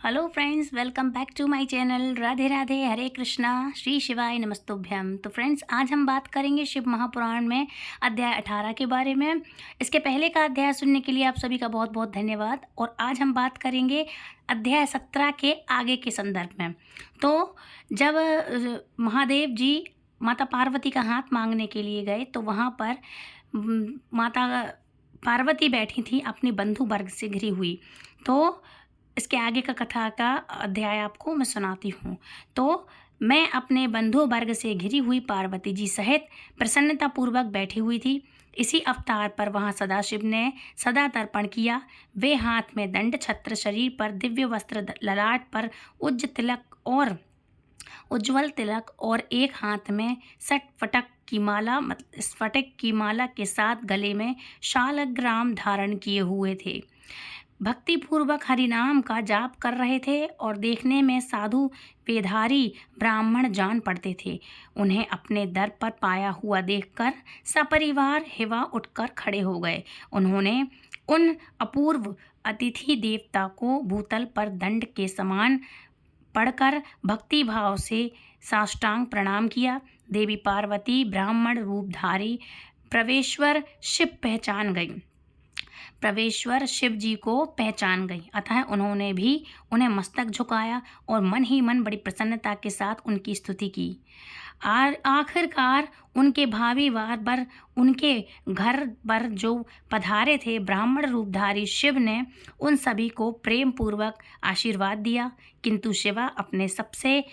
Hello friends, welcome back to my channel. Radhe Radhe, Hare Krishna, Shri शिवाय नमस्तुभ्यम। तो फ्रेंड्स, आज हम बात करेंगे शिव महापुराण में अध्याय 18 के बारे में। इसके पहले का अध्याय सुनने के लिए आप सभी का बहुत बहुत धन्यवाद। और आज हम बात करेंगे अध्याय 17 के आगे के संदर्भ में। तो जब महादेव जी माता पार्वती का हाथ मांगने के लिए गए तो वहाँ पर माता पार्वती बैठी थी अपनी बंधु वर्ग से घिरी हुई। तो इसके आगे का कथा का अध्याय आपको मैं सुनाती हूँ। तो मैं अपने बंधु वर्ग से घिरी हुई पार्वती जी सहित प्रसन्नतापूर्वक बैठी हुई थी। इसी अवतार पर वहाँ सदाशिव ने सदा तर्पण किया। वे हाथ में दंड छत्र, शरीर पर दिव्य वस्त्र, ललाट पर उज्ज्वल तिलक और एक हाथ में स्फटिक की माला के साथ गले में शालग्राम धारण किए हुए थे। भक्तिपूर्वक हरिनाम का जाप कर रहे थे और देखने में साधु वेधारी ब्राह्मण जान पड़ते थे। उन्हें अपने दर पर पाया हुआ देखकर सपरिवार हिवा उठकर खड़े हो गए। उन्होंने उन अपूर्व अतिथि देवता को भूतल पर दंड के समान पढ़कर भक्ति भाव से साष्टांग प्रणाम किया। देवी पार्वती ब्राह्मण रूपधारी प्रवेश्वर शिव जी को पहचान गई, अतः उन्होंने भी उन्हें मस्तक झुकाया और मन ही मन बड़ी प्रसन्नता के साथ उनकी स्तुति की। आखिरकार उनके भावी वार पर उनके घर पर जो पधारे थे ब्राह्मण रूपधारी शिव ने उन सभी को प्रेम पूर्वक आशीर्वाद दिया, किंतु शिवा अपने सबसे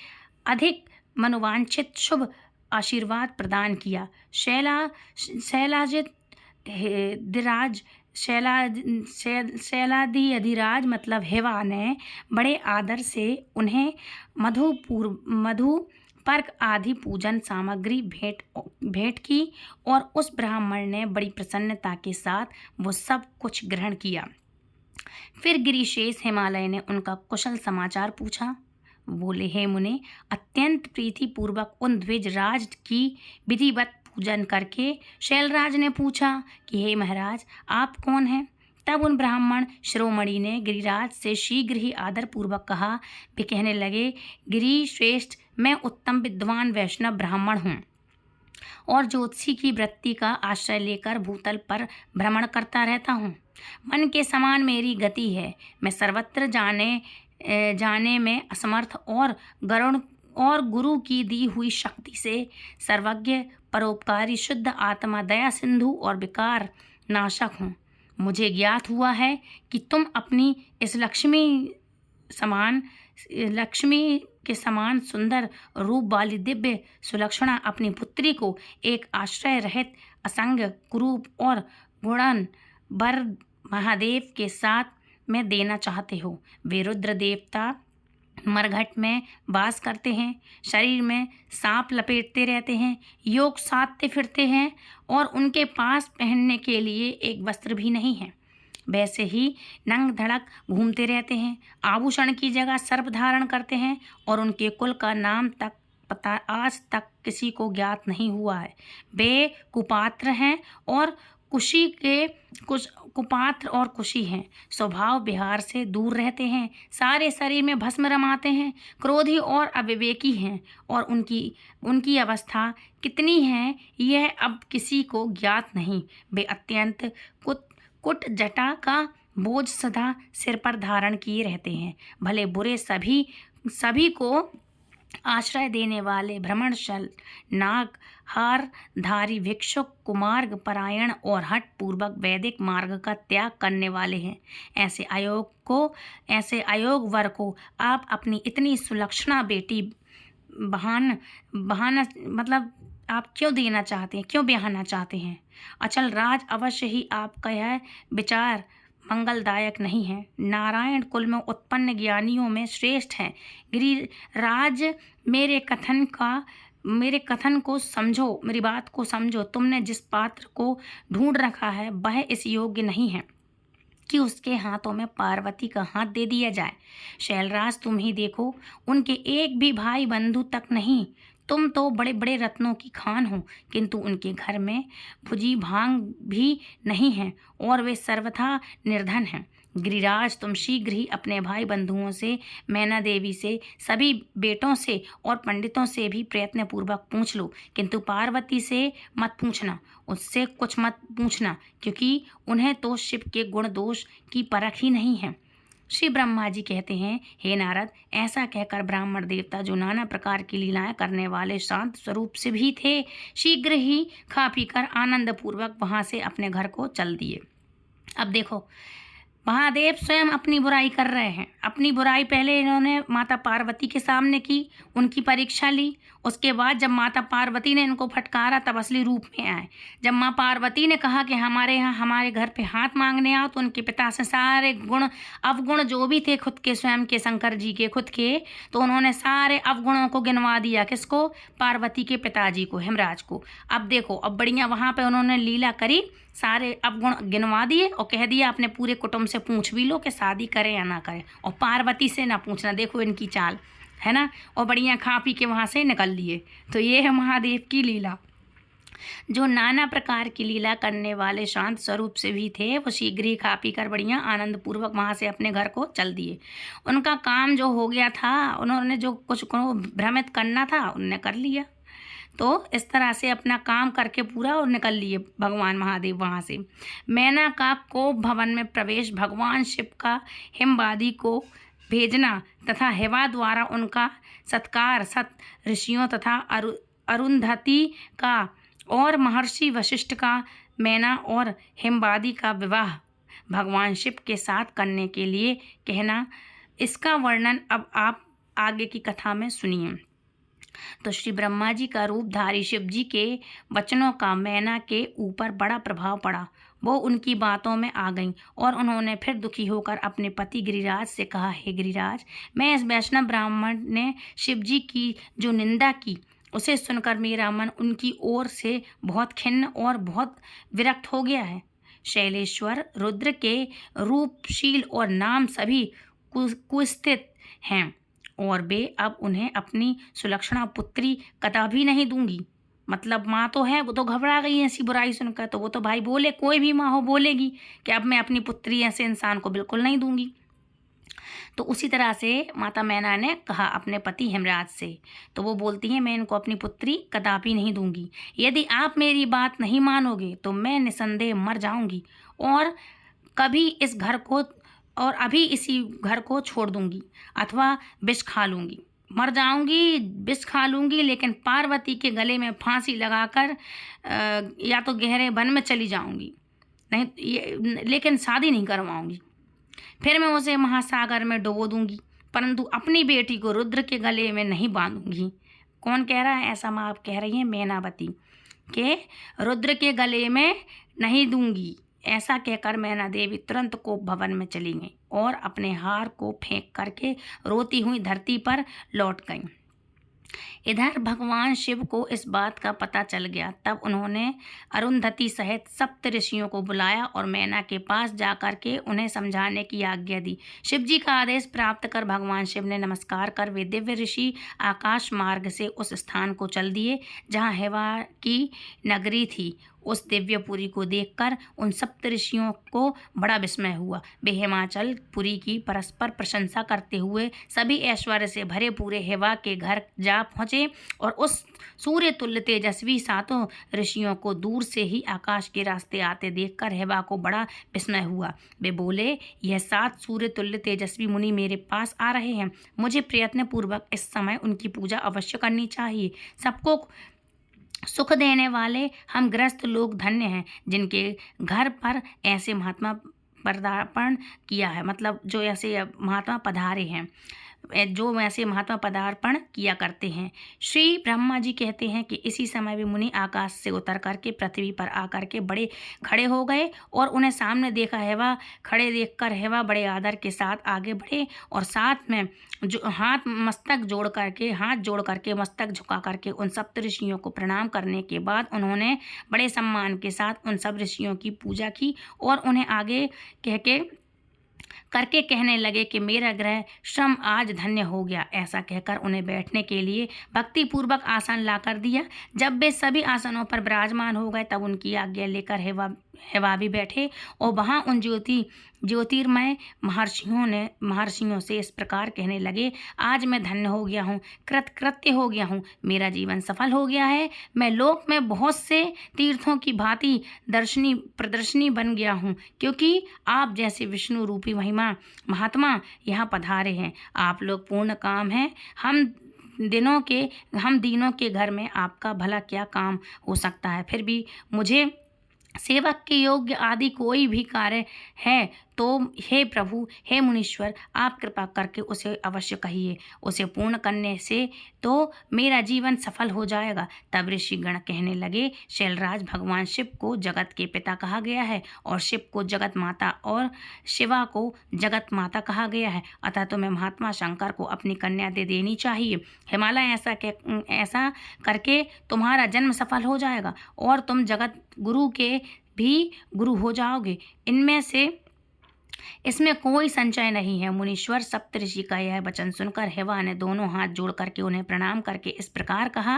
अधिक मनोवांछित शुभ आशीर्वाद प्रदान किया। शैलादि अधिराज मतलब हिवा ने बड़े आदर से उन्हें मधु पर्क आदि पूजन सामग्री भेंट की और उस ब्राह्मण ने बड़ी प्रसन्नता के साथ वो सब कुछ ग्रहण किया। फिर गिरिशेष हिमालय ने उनका कुशल समाचार पूछा। बोले, हे मुने, अत्यंत प्रीति पूर्वक उन द्विज राज की विधिवत पूजन करके शैलराज ने पूछा कि हे महाराज, आप कौन हैं? तब उन ब्राह्मण शिरोमणि ने गिरिराज से शीघ्र ही आदर पूर्वक कहा। वे कहने लगे, गिरि श्रेष्ठ, मैं उत्तम विद्वान वैष्णव ब्राह्मण हूँ और ज्योतिषी की वृत्ति का आश्रय लेकर भूतल पर भ्रमण करता रहता हूँ। मन के समान मेरी गति है। मैं सर्वत्र जाने में असमर्थ और गुरु की दी हुई शक्ति से सर्वज्ञ, परोपकारी, शुद्ध आत्मा, दया सिंधु और विकार नाशक हूँ। मुझे ज्ञात हुआ है कि तुम अपनी इस लक्ष्मी के समान सुंदर रूप वाली दिव्य सुलक्षणा अपनी पुत्री को एक आश्रय रहित असंग कुरूप और गुणन वर महादेव के साथ में देना चाहते हो। वे रुद्र देवता मरघट में वास करते हैं, शरीर में सांप लपेटते रहते हैं, योग साधते फिरते हैं और उनके पास पहनने के लिए एक वस्त्र भी नहीं है। वैसे ही नंग धड़क घूमते रहते हैं, आभूषण की जगह सर्प धारण करते हैं और उनके कुल का नाम तक पता आज तक किसी को ज्ञात नहीं हुआ है। वे कुपात्र हैं और कुपात्र और कुशी हैं। स्वभाव विहार से दूर रहते हैं, सारे शरीर में भस्म रमाते हैं, क्रोधी और अविवेकी हैं और उनकी अवस्था कितनी है यह अब किसी को ज्ञात नहीं। वे अत्यंत कुट जटा का बोझ सदा सिर पर धारण किए रहते हैं। भले बुरे सभी को आश्रय देने वाले भ्रमणशल, नाग हार धारी, भिक्षुक, कुमार्ग परायण और हठ पूर्वक वैदिक मार्ग का त्याग करने वाले हैं। ऐसे अयोग वर को आप अपनी इतनी सुलक्षणा बेटी आप क्यों देना चाहते हैं, क्यों ब्याहना चाहते हैं? अचल राज, अवश्य ही आपका यह विचार मंगलदायक नहीं है। नारायण कुल में उत्पन्न ज्ञानियों में श्रेष्ठ हैं। गिरिराज, मेरे कथन को समझो, मेरी बात को समझो। तुमने जिस पात्र को ढूंढ रखा है वह इस योग्य नहीं है कि उसके हाथों में पार्वती का हाथ दे दिया जाए। शैलराज, तुम ही देखो, उनके एक भी भाई बंधु तक नहीं। तुम तो बड़े बड़े रत्नों की खान हो, किंतु उनके घर में भुजी भांग भी नहीं है और वे सर्वथा निर्धन हैं। गिरिराज, तुम शीघ्र ही अपने भाई बंधुओं से, मैना देवी से, सभी बेटों से और पंडितों से भी प्रयत्न पूर्वक पूछ लो, किंतु पार्वती से मत पूछना, उससे कुछ मत पूछना, क्योंकि उन्हें तो शिव के गुण दोष की परख ही नहीं है। श्री ब्रह्मा जी कहते हैं, हे नारद, ऐसा कहकर ब्राह्मण देवता, जो नाना प्रकार की लीलाएं करने वाले शांत स्वरूप से भी थे, शीघ्र ही खा पीकर आनंद पूर्वक वहां से अपने घर को चल दिए। अब देखो, महादेव स्वयं अपनी बुराई कर रहे हैं। अपनी बुराई पहले इन्होंने माता पार्वती के सामने की, उनकी परीक्षा ली। उसके बाद जब माता पार्वती ने इनको फटकारा, तब असली रूप में आए। जब माँ पार्वती ने कहा कि हमारे यहाँ हमारे घर पे हाथ मांगने आओ, तो उनके पिता से सारे गुण अवगुण जो भी थे खुद के, स्वयं के, शंकर जी के खुद के, तो उन्होंने सारे अवगुणों को गिनवा दिया। किसको? पार्वती के पिताजी को, हिमराज को। अब देखो, अब बढ़िया वहाँ पे उन्होंने लीला करी, सारे अवगुण गिनवा दिए और कह दिया अपने पूरे कुटुंब से पूछ भी लो कि शादी करें या ना करें, और पार्वती से ना पूछना। देखो इनकी चाल है ना। और बढ़िया खा पी के वहाँ से निकल लिए। तो ये है महादेव की लीला। जो नाना प्रकार की लीला करने वाले शांत स्वरूप से भी थे, वो शीघ्र ही खा पी कर बढ़िया आनंद पूर्वक वहाँ से अपने घर को चल दिए। उनका काम जो हो गया था, उन्होंने जो कुछ को भ्रमित करना था उनने कर लिया। तो इस तरह से अपना काम करके पूरा और निकल लिए भगवान महादेव वहाँ से। मैना का कोप भवन में प्रवेश, भगवान शिव का हिमवादी को भेजना तथा हेवा द्वारा उनका सत्कार, सत ऋषियों तथा अरुंधति का और महर्षि वशिष्ठ का मैना और हिमवादी का विवाह भगवान शिव के साथ करने के लिए कहना, इसका वर्णन अब आप आगे की कथा में सुनिए। तो श्री ब्रह्मा जी का रूपधारी शिव जी के वचनों का मैना के ऊपर बड़ा प्रभाव पड़ा। वो उनकी बातों में आ गईं और उन्होंने फिर दुखी होकर अपने पति गिरिराज से कहा, हे गिरिराज, मैं इस वैष्णव ब्राह्मण ने शिव जी की जो निंदा की, उसे सुनकर मेरा मन उनकी ओर से बहुत खिन्न और बहुत विरक्त हो गया है। शैलेश्वर रुद्र के रूपशील और नाम सभी कुस्थित हैं और वे अब उन्हें अपनी सुलक्षणा पुत्री कदापि नहीं दूंगी। मतलब माँ तो है, वो तो घबरा गई ऐसी बुराई सुनकर, तो वो तो भाई बोले, कोई भी माँ हो बोलेगी कि अब मैं अपनी पुत्री ऐसे इंसान को बिल्कुल नहीं दूंगी। तो उसी तरह से माता मैना ने कहा अपने पति हिमराज से, तो वो बोलती हैं, मैं इनको अपनी पुत्री कदापि नहीं दूंगी। यदि आप मेरी बात नहीं मानोगे तो मैं निसंदेह मर जाऊंगी और कभी इस घर को और अभी इसी घर को छोड़ दूंगी अथवा विष खा लूंगी। मर जाऊंगी, विष खा लूंगी, लेकिन पार्वती के गले में फांसी लगाकर या तो गहरे वन में चली जाऊंगी, नहीं लेकिन शादी नहीं करवाऊंगी। फिर मैं उसे महासागर में डुबो दूंगी, परंतु अपनी बेटी को रुद्र के गले में नहीं बांधूंगी। कौन कह रहा है ऐसा? माँ आप कह रही हैं, मैनावती, के रुद्र के गले में नहीं दूंगी। ऐसा कहकर मैना देवी तुरंत कोप भवन में चली गई और अपने हार को फेंक करके रोती हुई धरती पर लौट गई। इधर भगवान शिव को इस बात का पता चल गया। तब उन्होंने अरुंधति सहित सप्त ऋषियों को बुलाया और मैना के पास जाकर के उन्हें समझाने की आज्ञा दी। शिव जी का आदेश प्राप्त कर भगवान शिव ने नमस्कार कर वे दिव्य ऋषि आकाश मार्ग से उस स्थान को चल दिए जहाँ हेवा की नगरी थी। उस दिव्यपुरी को देखकर उन सप्त ऋषियों को बड़ा विस्मय हुआ। वे हिमाचल पुरी की परस्पर प्रशंसा करते हुए सभी ऐश्वर्य से भरे पूरे हेवा के घर जा पहुँचे और उस सूर्य तुल्य तेजस्वी सातों ऋषियों को दूर से ही आकाश के रास्ते आते देखकर हेवा को बड़ा विस्मय हुआ। वे बोले, यह 7 सूर्य तुल्य तेजस्वी मुनि मेरे पास आ रहे हैं। मुझे प्रयत्न पूर्वक इस समय उनकी पूजा अवश्य करनी चाहिए। सबको सुख देने वाले हम गृहस्थ लोग धन्य हैं, जिनके घर पर ऐसे महात्मा पदार्पण किया है। मतलब जो ऐसे महात्मा पधारे हैं, जो ऐसे महात्मा पदार्पण किया करते हैं। श्री ब्रह्मा जी कहते हैं कि इसी समय भी मुनि आकाश से उतर करके पृथ्वी पर आकर के बड़े खड़े हो गए और उन्हें सामने देखा। हेवा खड़े देखकर हेवा बड़े आदर के साथ आगे बढ़े और साथ में जो हाथ जोड़ करके मस्तक झुका करके उन सप्त ऋषियों को प्रणाम करने के बाद उन्होंने बड़े सम्मान के साथ उन सब ऋषियों की पूजा की और उन्हें आगे करके कहने लगे कि मेरा ग्रह श्रम आज धन्य हो गया। ऐसा कहकर उन्हें बैठने के लिए भक्ति पूर्वक आसन ला कर दिया। जब वे सभी आसनों पर विराजमान हो गए तब उनकी आज्ञा लेकर हेवा हेवा भी बैठे और वहाँ उन ज्योतिर्मय महर्षियों से इस प्रकार कहने लगे, आज मैं धन्य हो गया हूँ, कृत्य हो गया हूँ, मेरा जीवन सफल हो गया है। मैं लोक में बहुत से तीर्थों की भांति प्रदर्शनी बन गया हूँ, क्योंकि आप जैसे विष्णु रूपी महात्मा यहाँ पधारे हैं। आप लोग पूर्ण काम हैं। हम दीनों के घर में आपका भला क्या काम हो सकता है। फिर भी मुझे सेवक के योग्य आदि कोई भी कार्य है तो हे प्रभु, हे मुनीश्वर, आप कृपा करके उसे अवश्य कहिए। उसे पूर्ण करने से तो मेरा जीवन सफल हो जाएगा। तब ऋषिगण कहने लगे, शैलराज, भगवान शिव को जगत के पिता कहा गया है और शिव को जगत माता और शिवा को जगत माता कहा गया है। अतः तुम्हें महात्मा शंकर को अपनी कन्या दे देनी चाहिए। हिमालय ऐसा करके तुम्हारा जन्म सफल हो जाएगा और तुम जगत गुरु के भी गुरु हो जाओगे। इसमें कोई संशय नहीं है। मुनीश्वर सप्तऋषि का यह वचन सुनकर हेवा ने दोनों हाथ जोड़ करके उन्हें प्रणाम करके इस प्रकार कहा,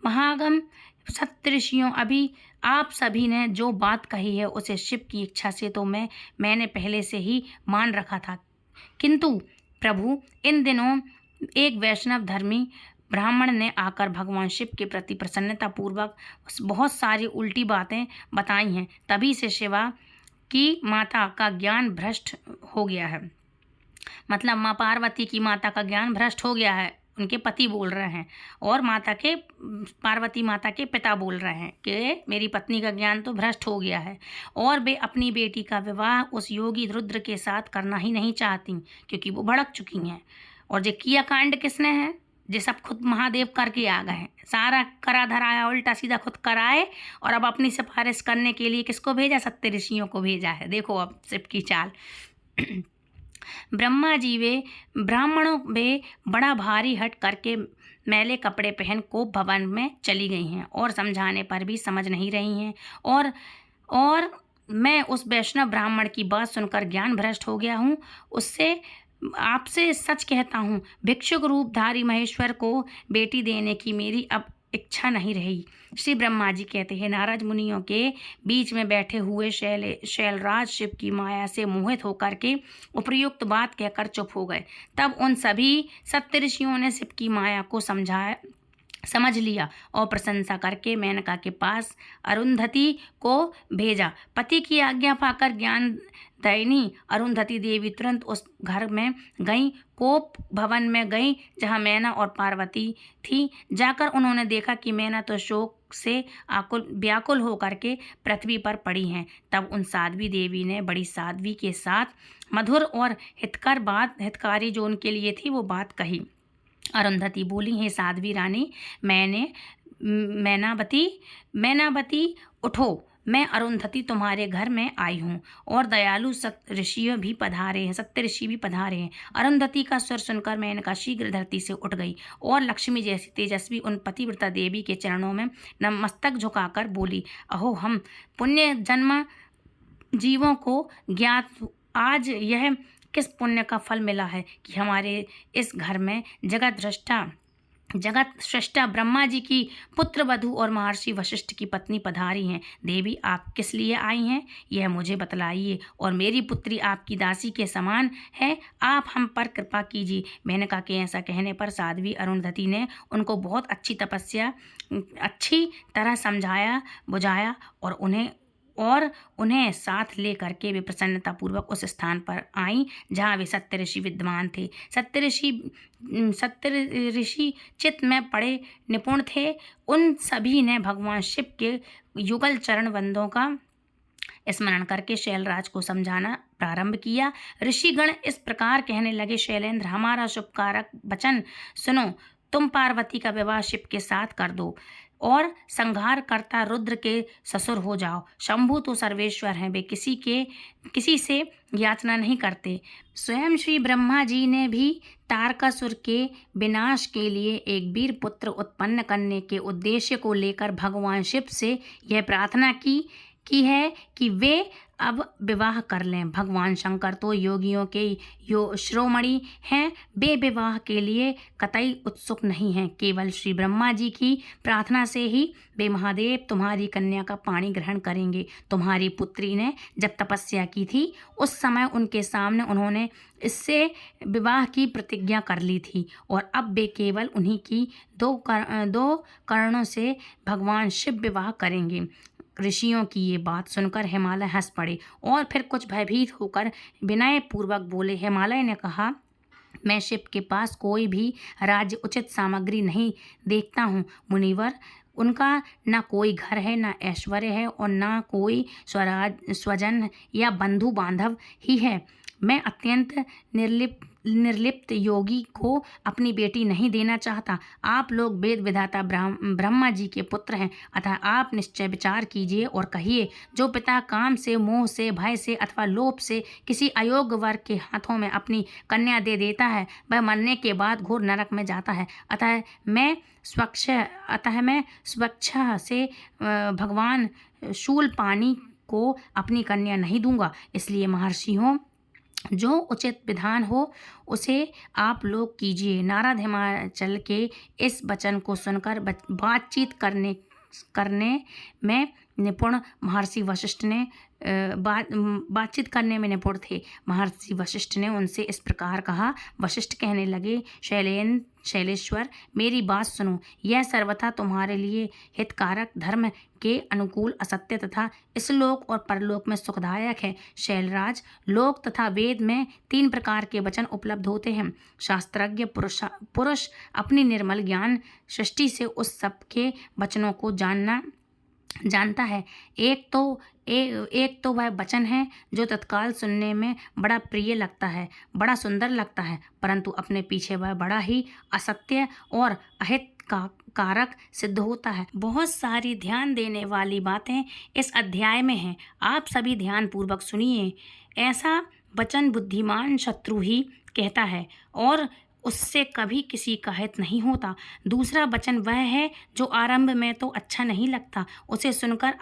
महागम सप्तऋषियों, अभी आप सभी ने जो बात कही है उसे शिव की इच्छा से तो मैंने पहले से ही मान रखा था, किंतु प्रभु, इन दिनों एक वैष्णव धर्मी ब्राह्मण ने आकर भगवान शिव के प्रति प्रसन्नता पूर्वक बहुत सारी उल्टी बातें बताई हैं। तभी से शिवा की माता का ज्ञान भ्रष्ट हो गया है। मतलब माँ पार्वती की माता का ज्ञान भ्रष्ट हो गया है। उनके पति बोल रहे हैं और पार्वती माता के पिता बोल रहे हैं कि मेरी पत्नी का ज्ञान तो भ्रष्ट हो गया है और वे अपनी बेटी का विवाह उस योगी रुद्र के साथ करना ही नहीं चाहती, क्योंकि वो भड़क चुकी हैं। और जो किया कांड किसने है? जे सब खुद महादेव करके आ गए हैं। सारा करा धराया, उल्टा सीधा खुद कराए और अब अपनी सिफारिश करने के लिए किसको भेजा? सत्य ऋषियों को भेजा है। देखो अब शिव की चाल। ब्रह्मा जी वे ब्राह्मणों वे बड़ा भारी हट करके मैले कपड़े पहन कोप भवन में चली गई हैं और समझाने पर भी समझ नहीं रही हैं। और मैं उस वैष्णव ब्राह्मण की बात सुनकर ज्ञान भ्रष्ट हो गया हूँ। उससे आपसे सच कहता हूँ, भिक्षुक रूपधारी महेश्वर को बेटी देने की मेरी अब इच्छा नहीं रही। श्री ब्रह्मा जी कहते हैं, नारद मुनियों के बीच में बैठे हुए शैलराज शिव की माया से मोहित होकर के उपयुक्त बात कहकर चुप हो गए। तब उन सभी सप्तऋषियों ने शिव की माया को समझ लिया और प्रशंसा करके मेनका के पास अरुंधति को भेजा। पति की आज्ञा पाकर ज्ञान दैनी अरुंधति देवी तुरंत उस घर में गई, कोप भवन में गई जहाँ मैना और पार्वती थी। जाकर उन्होंने देखा कि मैना तो शोक से व्याकुल होकर के पृथ्वी पर पड़ी हैं। तब उन साध्वी देवी ने बड़ी साध्वी के साथ मधुर और हितकारी जो उनके लिए थी वो बात कही। अरुंधति बोली, हे साध्वी रानी, मैनावती उठो, मैं अरुंधति तुम्हारे घर में आई हूँ और दयालु सप्त ऋषि भी पधारे हैं। अरुंधति का स्वर सुनकर मेनका शीघ्र धरती से उठ गई और लक्ष्मी जैसी तेजस्वी उन पतिव्रता देवी के चरणों में नतमस्तक झुकाकर बोली, अहो हम पुण्य जन्म जीवों को ज्ञात आज यह किस पुण्य का फल मिला है कि हमारे इस घर में जगत सृष्टा ब्रह्मा जी की पुत्र वधू और महर्षि वशिष्ठ की पत्नी पधारी हैं। देवी, आप किस लिए आई हैं यह मुझे बतलाइए और मेरी पुत्री आपकी दासी के समान है, आप हम पर कृपा कीजिए। मेनका के ऐसा कहने पर साध्वी अरुंधति ने उनको बहुत अच्छी तरह समझाया बुझाया और उन्हें साथ ले करके वे प्रसन्नतापूर्वक उस स्थान पर आईं जहाँ वे सत्य ऋषि विद्यमान थे। सत्य ऋषि चित्त में पड़े निपुण थे। उन सभी ने भगवान शिव के युगल चरण वंदों का स्मरण करके शैलराज को समझाना प्रारंभ किया। ऋषिगण इस प्रकार कहने लगे, शैलेंद्र, हमारा शुभकारक वचन सुनो। तुम पार्वती का विवाह शिव के साथ कर दो और संहार करता रुद्र के ससुर हो जाओ। शंभु तो सर्वेश्वर हैं, वे किसी से याचना नहीं करते। स्वयं श्री ब्रह्मा जी ने भी तारकासुर के विनाश के लिए एक वीर पुत्र उत्पन्न करने के उद्देश्य को लेकर भगवान शिव से यह प्रार्थना की है कि वे अब विवाह कर लें। भगवान शंकर तो योगियों के शिरोमणि हैं, वे विवाह के लिए कतई उत्सुक नहीं हैं। केवल श्री ब्रह्मा जी की प्रार्थना से ही वे महादेव तुम्हारी कन्या का पाणी ग्रहण करेंगे। तुम्हारी पुत्री ने जब तपस्या की थी उस समय उनके सामने उन्होंने इससे विवाह की प्रतिज्ञा कर ली थी और अब वे केवल उन्हीं की दो करणों से भगवान शिव विवाह करेंगे। ऋषियों की ये बात सुनकर हिमालय हंस पड़े और फिर कुछ भयभीत होकर विनय पूर्वक बोले। हिमालय ने कहा, मैं शिव के पास कोई भी राज्य उचित सामग्री नहीं देखता हूँ मुनिवर। उनका न कोई घर है, न ऐश्वर्य है और न कोई स्वजन या बंधु बांधव ही है। मैं अत्यंत निर्लिप्त योगी को अपनी बेटी नहीं देना चाहता। आप लोग वेद विधाता ब्रह्मा जी के पुत्र हैं, अतः आप निश्चय विचार कीजिए और कहिए, जो पिता काम से, मोह से, भय से अथवा लोभ से किसी अयोग्य वर्ग के हाथों में अपनी कन्या दे देता है, वह मरने के बाद घोर नरक में जाता है। अतः मैं स्वेच्छा से भगवान शूलपाणि को अपनी कन्या नहीं दूंगा। इसलिए महर्षियों, जो उचित विधान हो उसे आप लोग कीजिए। नारद हिमाचल के इस वचन को सुनकर बातचीत करने में निपुण महर्षि वशिष्ठ ने बातचीत करने में निपुण थे। महर्षि वशिष्ठ ने उनसे इस प्रकार कहा। वशिष्ठ कहने लगे, शैलेश्वर, मेरी बात सुनो। यह सर्वथा तुम्हारे लिए हितकारक, धर्म के अनुकूल, असत्य तथा इस लोक और परलोक में सुखदायक है। शैलराज, लोक तथा वेद में 3 प्रकार के वचन उपलब्ध होते हैं। शास्त्रज्ञ पुरुष अपनी निर्मल ज्ञान सृष्टि से उस सब के वचनों को जानता है। एक तो वह वचन है जो तत्काल सुनने में बड़ा प्रिय लगता है, बड़ा सुंदर लगता है, परंतु अपने पीछे वह बड़ा ही असत्य और अहित का कारक सिद्ध होता है। बहुत सारी ध्यान देने वाली बातें इस अध्याय में हैं, आप सभी ध्यान पूर्वक सुनिए। ऐसा वचन बुद्धिमान शत्रु ही कहता है और उससे कभी किसी का हित नहीं होता। दूसरा वचन वह है जो आरंभ में तो अच्छा नहीं लगता, उसे सुनकर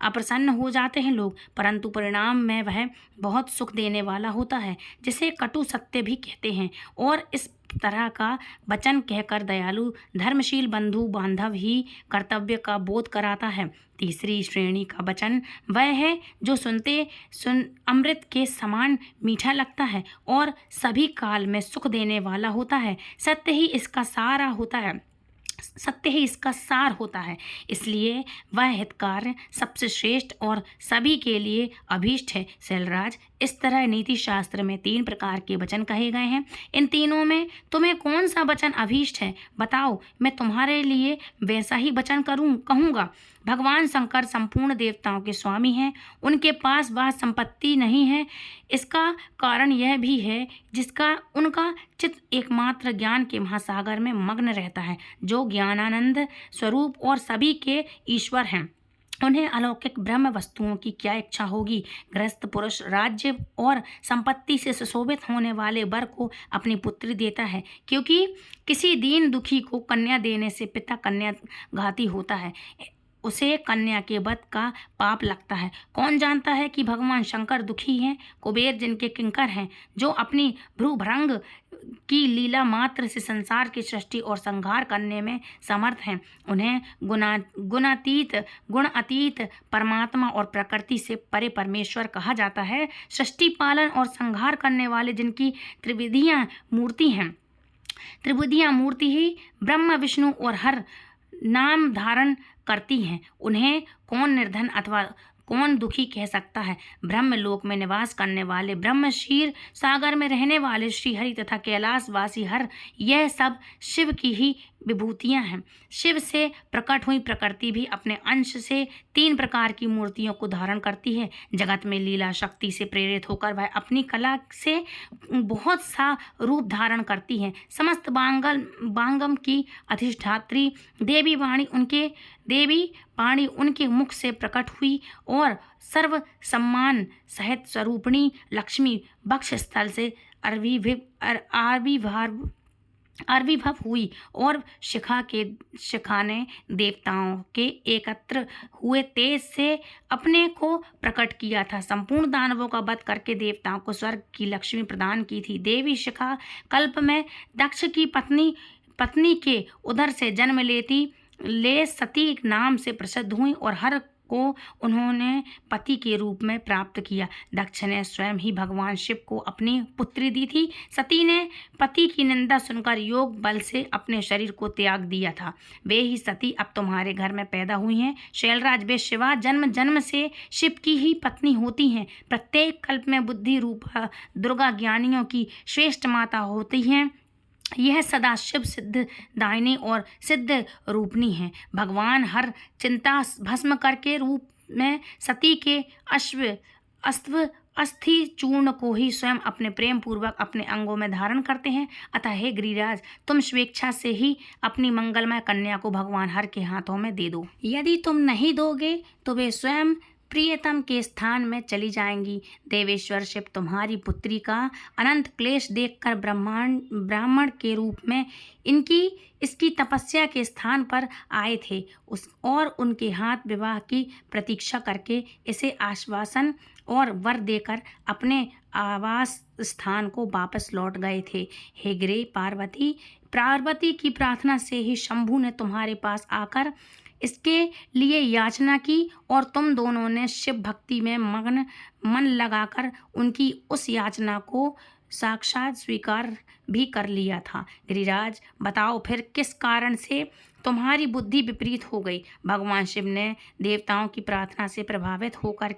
अप्रसन्न हो जाते हैं लोग, परंतु परिणाम में वह बहुत सुख देने वाला होता है, जिसे कटु सत्य भी कहते हैं। और इस तरह का वचन कहकर दयालु धर्मशील बंधु बांधव ही कर्तव्य का बोध कराता है। तीसरी श्रेणी का वचन वह है जो सुन अमृत के समान मीठा लगता है और सभी काल में सुख देने वाला होता है। सत्य ही इसका सार होता है, इसलिए वह हितकार सबसे श्रेष्ठ और सभी के लिए अभीष्ट है। शैलराज, इस तरह नीति शास्त्र में 3 प्रकार के वचन कहे गए हैं। इन तीनों में तुम्हें कौन सा वचन अभीष्ट है, बताओ, मैं तुम्हारे लिए वैसा ही वचन कहूँगा। भगवान शंकर संपूर्ण देवताओं के स्वामी हैं, उनके पास वह संपत्ति नहीं है। इसका कारण यह भी है जिसका उनका चित्त एकमात्र ज्ञान के महासागर में मग्न रहता है, जो ज्ञानानंद स्वरूप और सभी के ईश्वर हैं। उन्हें अलौकिक ब्रह्म वस्तुओं की क्या इच्छा होगी। गृहस्थ पुरुष राज्य और संपत्ति से सुशोभित होने वाले वर को अपनी पुत्री देता है, क्योंकि किसी दीन दुखी को कन्या देने से पिता कन्या घाती होता है, उसे कन्या के वध का पाप लगता है। कौन जानता है कि भगवान शंकर दुखी हैं, कुबेर जिनके किंकर हैं, जो अपनी भ्रूभृंग की लीला मात्र से संसार की सृष्टि और संहार करने में समर्थ हैं। उन्हें गुण अतीत परमात्मा और प्रकृति से परे परमेश्वर कहा जाता है। सृष्टि पालन और संहार करने वाले जिनकी त्रिविधियां मूर्ति ही ब्रह्म, विष्णु और हर नाम धारण करती हैं, उन्हें कौन निर्धन अथवा कौन दुखी कह सकता है। ब्रह्मलोक में निवास करने वाले ब्रह्म, क्षीर सागर में रहने वाले श्रीहरि तथा कैलाशवासी हर, यह सब शिव की ही विभूतियां हैं। शिव से प्रकट हुई प्रकृति भी अपने अंश से 3 प्रकार की मूर्तियों को धारण करती है। जगत में लीला शक्ति से प्रेरित होकर वह अपनी कला से बहुत सा रूप धारण करती है। समस्त बांगम की अधिष्ठात्री देवी वाणी उनके मुख से प्रकट हुई और सर्व सम्मान सहित स्वरूपिणी लक्ष्मी वक्ष स्थल से आविर्भाव आविर्भाव हुई और शिखा ने देवताओं के एकत्र हुए तेज से अपने को प्रकट किया था। संपूर्ण दानवों का वध करके देवताओं को स्वर्ग की लक्ष्मी प्रदान की थी। देवी शिखा कल्प में दक्ष की पत्नी के उदर से जन्म ले सती नाम से प्रसिद्ध हुई और हर को उन्होंने पति के रूप में प्राप्त किया। दक्ष ने स्वयं ही भगवान शिव को अपनी पुत्री दी थी। सती ने पति की निंदा सुनकर योग बल से अपने शरीर को त्याग दिया था। वे ही सती अब तुम्हारे घर में पैदा हुई हैं। शैलराज, वे शिवा जन्म जन्म से शिव की ही पत्नी होती हैं। प्रत्येक कल्प में बुद्धि रूपा दुर्गा ज्ञानियों की श्रेष्ठ माता होती हैं। यह सदा शिव सिद्ध दायिनी और सिद्ध रूपनी है। भगवान हर चिंता भस्म करके रूप में सती के अस्थि चूर्ण को ही स्वयं अपने प्रेम पूर्वक अपने अंगों में धारण करते हैं। अतः हे गिरिराज, तुम स्वेच्छा से ही अपनी मंगलमय कन्या को भगवान हर के हाथों में दे दो। यदि तुम नहीं दोगे तो वे स्वयं प्रियतम के स्थान में चली जाएंगी। देवेश्वर शिव तुम्हारी पुत्री का अनंत क्लेश देखकर ब्राह्मण के रूप में इसकी तपस्या के स्थान पर आए थे और उनके हाथ विवाह की प्रतीक्षा करके इसे आश्वासन और वर देकर अपने आवास स्थान को वापस लौट गए थे। हे गिरे पार्वती की प्रार्थना से ही शंभु ने तुम्हारे पास आकर इसके लिए याचना की और तुम दोनों ने शिव भक्ति में मन लगाकर उनकी उस याचना को साक्षात स्वीकार भी कर लिया था। गिरिराज, बताओ फिर किस कारण से तुम्हारी बुद्धि विपरीत हो गई। भगवान शिव ने देवताओं की प्रार्थना से प्रभावित होकर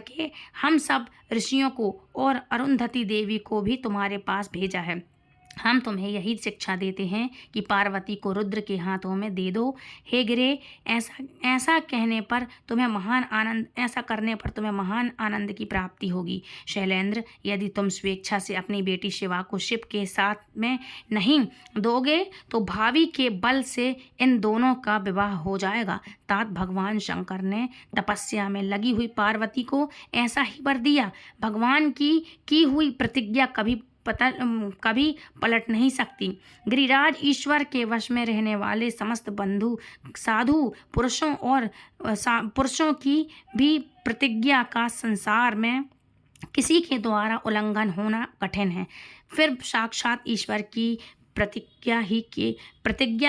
के हम सब ऋषियों को और अरुंधति देवी को भी तुम्हारे पास भेजा है। हम तुम्हें यही शिक्षा देते हैं कि पार्वती को रुद्र के हाथों में दे दो। हे गिरे, ऐसा करने पर तुम्हें महान आनंद की प्राप्ति होगी। शैलेंद्र, यदि तुम स्वेच्छा से अपनी बेटी शिवा को शिव के साथ में नहीं दोगे तो भावी के बल से इन दोनों का विवाह हो जाएगा। तात भगवान शंकर ने तपस्या में लगी हुई पार्वती को ऐसा ही वर दिया। भगवान की हुई प्रतिज्ञा कभी पलट नहीं सकती। गिरिराज, ईश्वर के वश में रहने वाले समस्त बंधु साधु पुरुषों की भी प्रतिज्ञा का संसार में किसी के द्वारा उल्लंघन होना कठिन है, फिर साक्षात ईश्वर की प्रतिज्ञा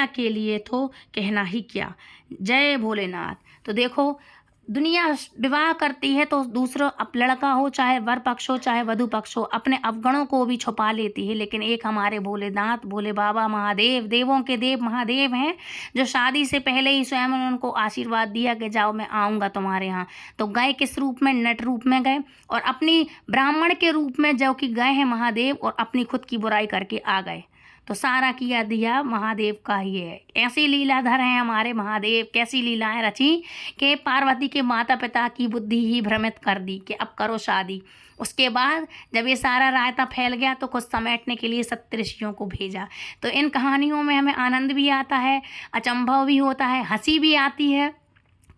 के लिए तो कहना ही क्या। जय भोलेनाथ। तो देखो, दुनिया विवाह करती है तो दूसरा लड़का हो चाहे वर पक्ष हो चाहे वधु पक्ष हो, अपने अवगुणों को भी छुपा लेती है। लेकिन एक हमारे भोलेनाथ, भोले बाबा महादेव, देवों के देव महादेव हैं, जो शादी से पहले ही स्वयं उनको आशीर्वाद दिया कि जाओ मैं आऊँगा तुम्हारे यहाँ। तो गए किस रूप में? नट रूप में गए और अपनी ब्राह्मण के रूप में जो कि गए हैं महादेव, और अपनी खुद की बुराई करके आ गए। तो सारा किया दिया महादेव का ही है। ऐसी लीलाधर हैं हमारे महादेव, कैसी लीलाएं रची कि पार्वती के माता पिता की बुद्धि ही भ्रमित कर दी कि अब करो शादी। उसके बाद जब ये सारा रायता फैल गया तो कुछ समेटने के लिए सप्तऋषियों को भेजा। तो इन कहानियों में हमें आनंद भी आता है, अचंभव भी होता है, हंसी भी आती है।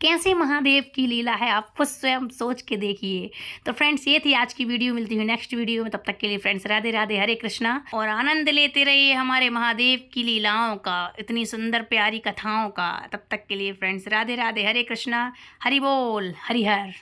कैसे महादेव की लीला है, आप खुद स्वयं सोच के देखिए। तो फ्रेंड्स, ये थी आज की वीडियो। मिलती हुई नेक्स्ट वीडियो में, तब तक के लिए फ्रेंड्स राधे राधे, हरे कृष्णा, और आनंद लेते रहिए हमारे महादेव की लीलाओं का, इतनी सुंदर प्यारी कथाओं का। तब तक के लिए फ्रेंड्स राधे राधे, हरे कृष्णा, हरि बोल, हरि हर।